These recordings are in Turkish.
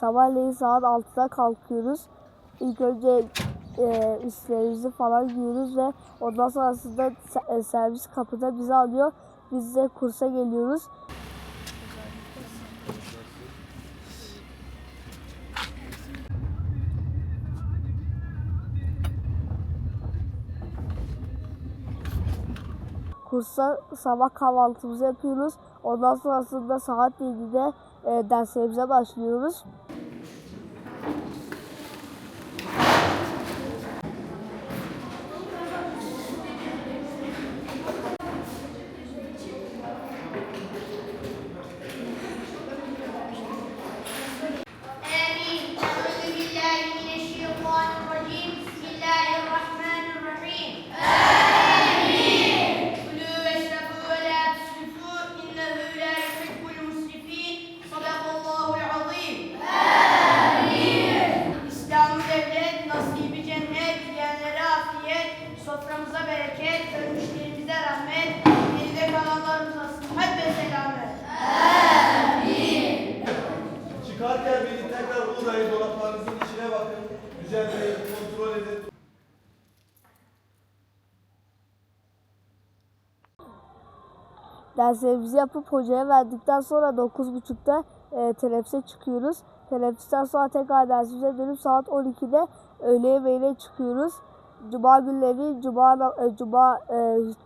Sabahleyin saat 6'da kalkıyoruz. İlk önce üstlerimizi falan giyiyoruz ve ondan sonrasında servis kapıda bizi alıyor. Biz de kursa geliyoruz. Kursa sabah kahvaltımızı yapıyoruz. Ondan sonrasında saat 7'de derslerimize başlıyoruz. Soframıza bereket, ölmüşlerimize rahmet, geride kalanlarımıza sıhhat ve selamet. Amin. Çıkarken beni tekrar uğrayın, dolaplarınızın içine bakın, düzenleyin, kontrol edin. Derslerimizi yapıp hocaya verdikten sonra 9.30'da teneffüse çıkıyoruz. Teneffüsten sonra tekrar dersimize dönüp saat 12'de öğle yemeğine çıkıyoruz. Cuma günleri Cuma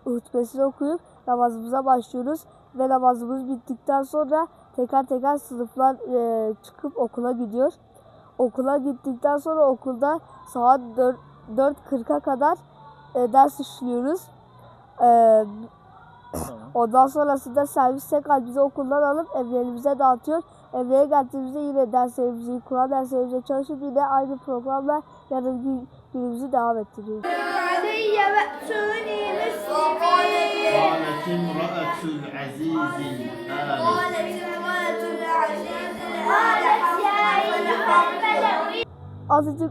hutbesini okuyup namazımıza başlıyoruz. Ve namazımız bittikten sonra teker teker sınıflar çıkıp okula gidiyor. Okula gittikten sonra okulda saat 4.40'a kadar ders işliyoruz. Ondan sonrasında servis tekrar bizi okuldan alıp evlerimize dağıtıyor. Evlere geldiğimizde yine derslerimizi, Kur'an derslerimize çalışıp yine aynı programla yarın günümüzü devam ettiriyoruz. Azıcık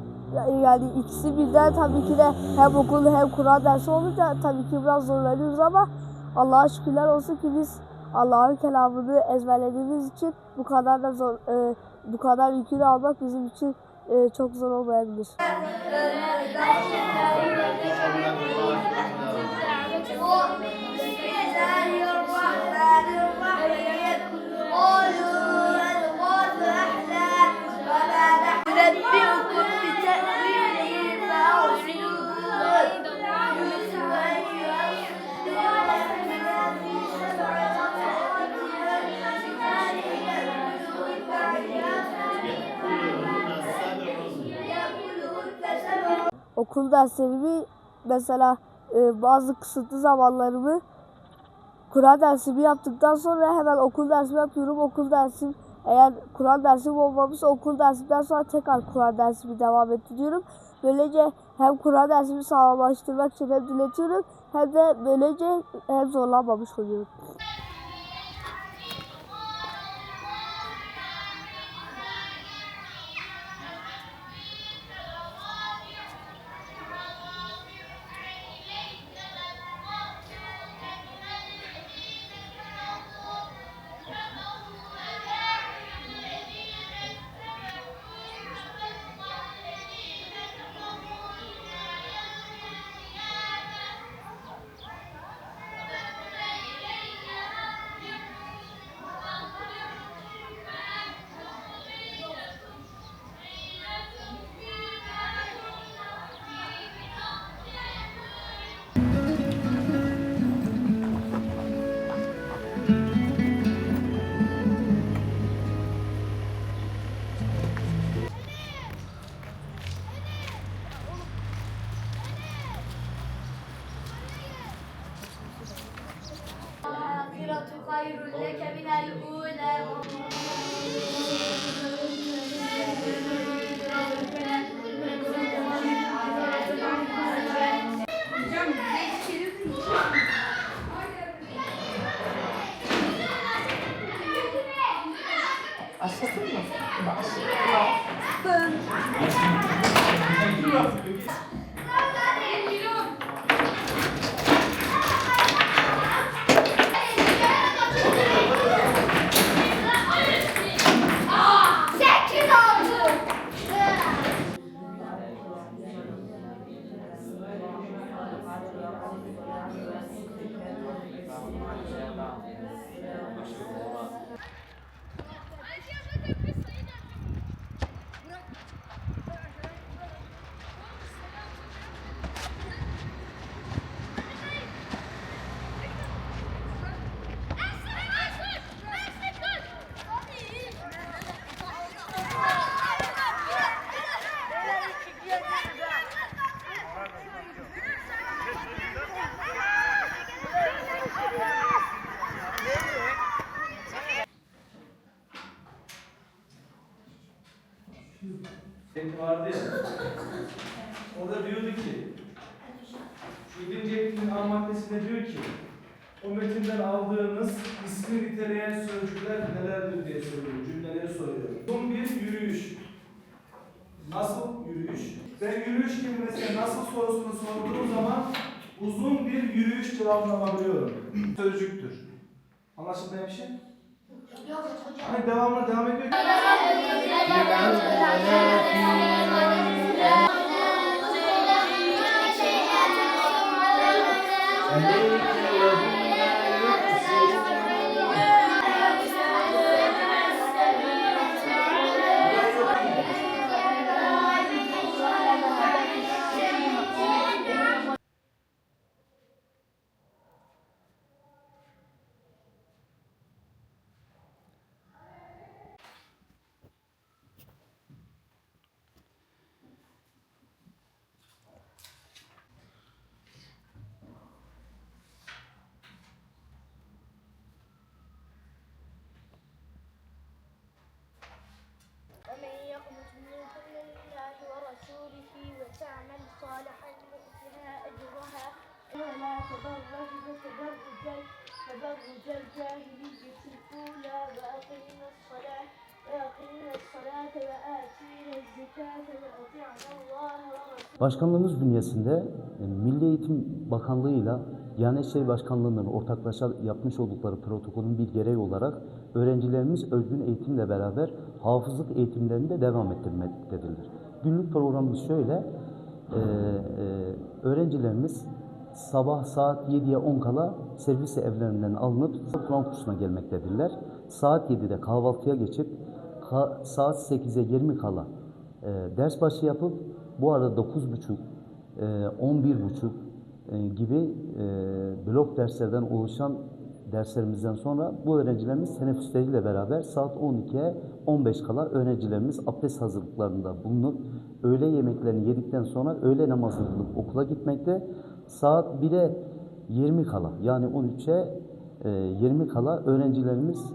yani ikisi birden tabii ki de hem okul hem Kur'an dersi olunca tabii ki biraz zorlanıyoruz ama Allah'a şükürler olsun ki biz Allah'ın kelamını ezberlediğimiz için bu kadar da zor, bu kadar yükünü almak bizim için çok zor olmayabilir. Okul derslerimi mesela bazı kısıtlı zamanlarımı Kur'an dersimi yaptıktan sonra hemen okul dersimi yapıyorum. Okul dersim eğer Kur'an dersim olmamışsa okul dersimden sonra tekrar Kur'an dersimi devam ettiriyorum. Böylece hem Kur'an dersimi sağlamlaştırmak için hem dinletiyorum hem de böylece hem zorlanmamış oluyorum. خير لك من الأولى Başlasın mı? Başlasın. vardı ya. Orada diyordu ki, şu 7. eğitimin A maddesinde diyor ki, o metinden aldığınız ismi niteleyen sözcükler nelerdir diye soruyor, cümleleri soruyor. Uzun bir yürüyüş. Nasıl yürüyüş? Ve yürüyüş kelimesine nasıl sorusunu sorduğum zaman uzun bir yürüyüş cevabını alabiliyorum. Sözcüktür. Anlaşılmayan bir şey? Yok hocam. Hani devam ediyor. ومن يقنط منكم لله ورسوله وتعمل صالحا نؤتها أجرها ولا تبرجن تبرج الجاهلية الأولى وأقمنا الصلاة وآتينا الزكاة وأطعنا الله ورسوله. Başkanlığımız bünyesinde Milli Eğitim Bakanlığı'yla Diyanet İşleri Başkanlığı'nın ortaklaşa yapmış oldukları protokolün bir gereği olarak öğrencilerimiz özgün eğitimle beraber hafızlık eğitimlerini de devam ettirmektedirler. Günlük programımız şöyle, öğrencilerimiz sabah saat 7'ye 10 kala servis evlerinden alınıp Kur'an kursuna gelmektedirler. Saat 7'de kahvaltıya geçip saat 8'e 20 kala ders başı yapıp bu arada 9.30, 11.30 gibi blok derslerden oluşan derslerimizden sonra bu öğrencilerimiz teneffüsleriyle beraber saat 12'ye 15 kala öğrencilerimiz abdest hazırlıklarında bulunup öğle yemeklerini yedikten sonra öğle namazını kılıp okula gitmekte. Saat 1'e 20 kala yani 13'e 20 kala öğrencilerimiz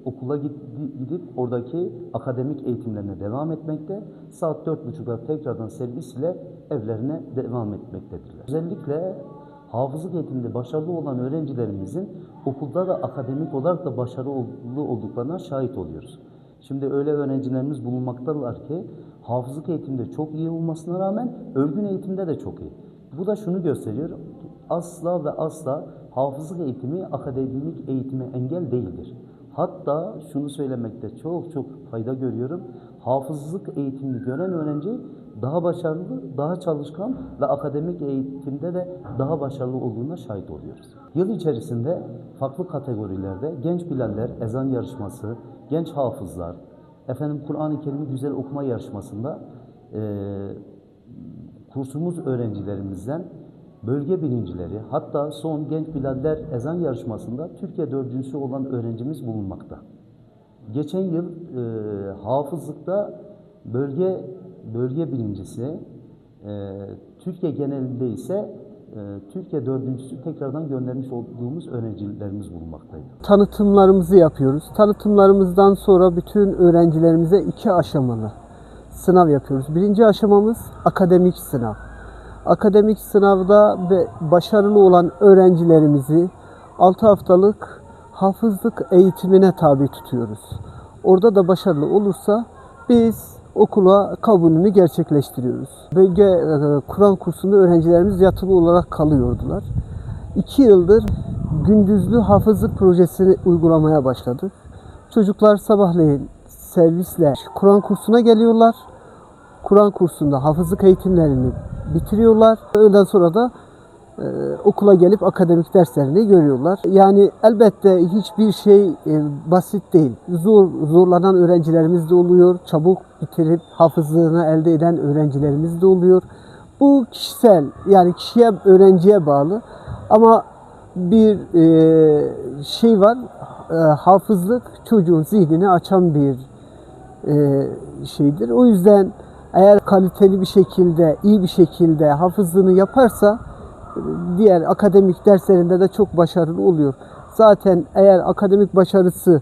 okula gidip oradaki akademik eğitimlerine devam etmekte. Saat 4.30'da tekrardan servis ile evlerine devam etmektedirler. Özellikle hafızlık eğitiminde başarılı olan öğrencilerimizin okulda da akademik olarak da başarılı olduklarına şahit oluyoruz. Şimdi öyle öğrencilerimiz bulunmaktalar ki hafızlık eğitimde çok iyi olmasına rağmen örgün eğitimde de çok iyi. Bu da şunu gösteriyor, asla ve asla hafızlık eğitimi akademik eğitime engel değildir. Hatta şunu söylemekte çok fayda görüyorum, hafızlık eğitimini gören öğrenci daha başarılı, daha çalışkan ve akademik eğitimde de daha başarılı olduğuna şahit oluyoruz. Yıl içerisinde farklı kategorilerde genç bilaller, ezan yarışması, genç hafızlar, Kur'an-ı Kerim'i güzel okuma yarışmasında kursumuz öğrencilerimizden bölge birincileri, hatta son genç bilaller ezan yarışmasında Türkiye dördüncüsü olan öğrencimiz bulunmakta. Geçen yıl hafızlıkta bölge birincisi, Türkiye genelinde ise Türkiye dördüncüsü tekrardan göndermiş olduğumuz öğrencilerimiz bulunmaktaydı. Tanıtımlarımızı yapıyoruz. Tanıtımlarımızdan sonra bütün öğrencilerimize 2 aşamalı sınav yapıyoruz. Birinci aşamamız akademik sınav. Akademik sınavda başarılı olan öğrencilerimizi 6 haftalık hafızlık eğitimine tabi tutuyoruz. Orada da başarılı olursa biz okula kabulünü gerçekleştiriyoruz. Bölge Kur'an kursunda öğrencilerimiz yatılı olarak kalıyordular. 2 yıldır gündüzlü hafızlık projesini uygulamaya başladık. Çocuklar sabahleyin servisle Kur'an kursuna geliyorlar. Kur'an kursunda hafızlık eğitimlerini bitiriyorlar. Öğleden sonra da okula gelip akademik derslerini görüyorlar. Yani elbette hiçbir şey basit değil. Zorlanan öğrencilerimiz de oluyor. Çabuk bitirip hafızlığını elde eden öğrencilerimiz de oluyor. Bu kişisel, yani kişiye, öğrenciye bağlı. Ama bir şey var, hafızlık çocuğun zihnini açan bir şeydir. O yüzden eğer kaliteli bir şekilde, iyi bir şekilde hafızlığını yaparsa diğer akademik derslerinde de çok başarılı oluyor. Zaten eğer akademik başarısı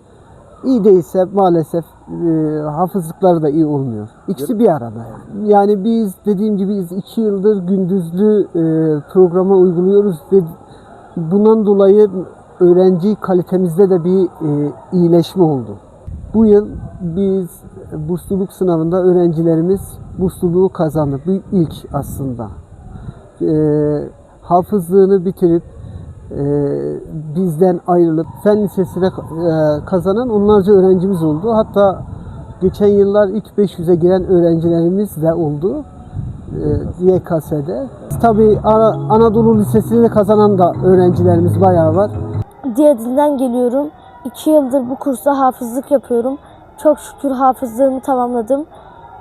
İyi değilse maalesef hafızlıkları da iyi olmuyor. İkisi bir arada yani. Yani biz dediğim gibi 2 yıldır gündüzlü programa uyguluyoruz ve bundan dolayı öğrenci kalitemizde de bir iyileşme oldu. Bu yıl biz bursluluk sınavında öğrencilerimiz bursluluğu kazandı. Bu ilk aslında. Hafızlığını bitirip bizden ayrılıp fen lisesine kazanan onlarca öğrencimiz oldu. Hatta geçen yıllar ilk 500'e giren öğrencilerimiz de oldu. YKS'de. Tabii Anadolu Lisesi'ni de kazanan da öğrencilerimiz bayağı var. Diyadil'den geliyorum. 2 yıldır bu kursta hafızlık yapıyorum. Çok şükür hafızlığımı tamamladım.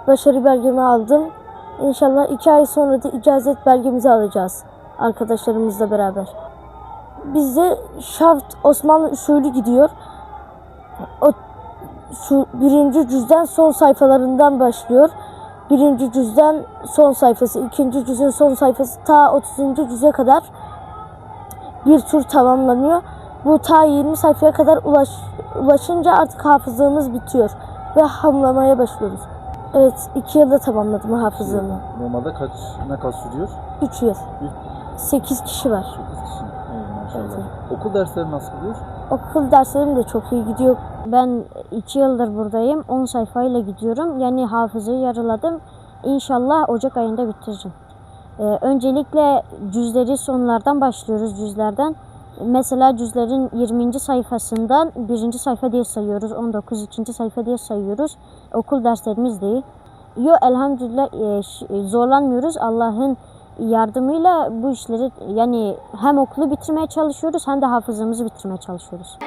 Başarı belgemi aldım. İnşallah 2 ay sonra da icazet belgemizi alacağız arkadaşlarımızla beraber. Bizde şaft Osmanlı usulü gidiyor. Şu 1. cüzden son sayfalarından başlıyor. 1. cüzden son sayfası, 2. cüzün son sayfası ta 30. cüze kadar bir tur tamamlanıyor. Bu ta 20 sayfaya kadar ulaşınca artık hafızlığımız bitiyor ve hamlamaya başlıyoruz. Evet, 2 yılda tamamladım hafızlığımı. Normalde ne kadar sürüyor? 3 yıl. 8 kişi var. 8 kişi. Maşallah. Evet. Okul dersleri nasıl gidiyor? Okul derslerim de çok iyi gidiyor. Ben 2 yıldır buradayım. 10 sayfayla gidiyorum. Yani hafızayı yarıladım. İnşallah Ocak ayında bitireceğim. Öncelikle cüzleri sonlardan başlıyoruz, cüzlerden. Mesela cüzlerin 20. sayfasından 1. sayfa diye sayıyoruz. 19. 2. sayfa diye sayıyoruz. Okul derslerimiz değil. Elhamdülillah zorlanmıyoruz. Allah'ın yardımıyla bu işleri yani hem okulu bitirmeye çalışıyoruz hem de hafızamızı bitirmeye çalışıyoruz.